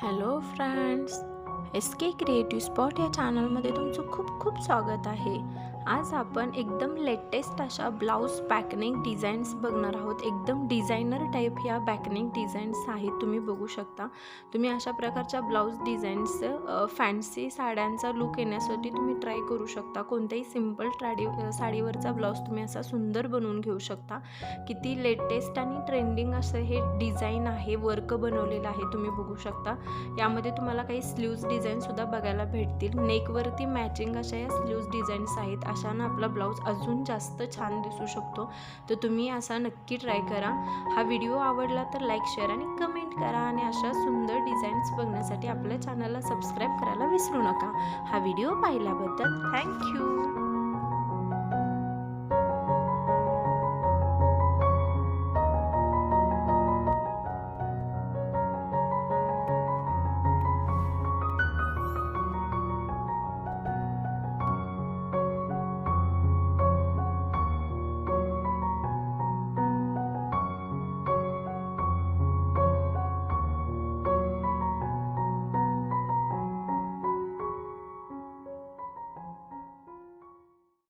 Hello friends, S के creative spot या चॅनलमध्ये तुमचं खूप खूप स्वागत आहे। आज आपण एकदम लेटेस्ट अशा ब्लाऊज पॅटर्निंग डिझाईन्स बघणार आहोत। एकदम डिझायनर टाईप ह्या पॅटर्निंग डिझाईन्स आहेत, तुम्ही बघू शकता। तुम्ही अशा प्रकारच्या ब्लाऊज डिझाईन्स फॅन्सी साड्यांचा लुक येण्यासाठी तुम्ही ट्राय करू शकता। कोणत्याही सिंपल साडीवरचा ब्लाऊज तुम्ही असा सुंदर बनवून घेऊ शकता। किती लेटेस्ट आणि ट्रेंडिंग असं हे डिझाईन आहे, वर्क बनवलेलं आहे, तुम्ही बघू शकता। यामध्ये तुम्हाला काही स्लीव्ज डिझाईन सुद्धा बघायला भेटतील। नेकवरती मॅचिंग अशा या स्लीव्ज डिझाईन्स आहेत। अशानं आपला ब्लाऊज अजून जास्त छान दिसू शकतो। तर तुम्ही असा नक्की ट्राय करा। हा व्हिडिओ आवडला तर लाईक, शेअर आणि कमेंट करा आणि अशा सुंदर डिझाईन्स बघण्यासाठी आपल्या चॅनलला सबस्क्राईब करायला विसरू नका। हा व्हिडिओ पाहिल्याबद्दल थँक्यू।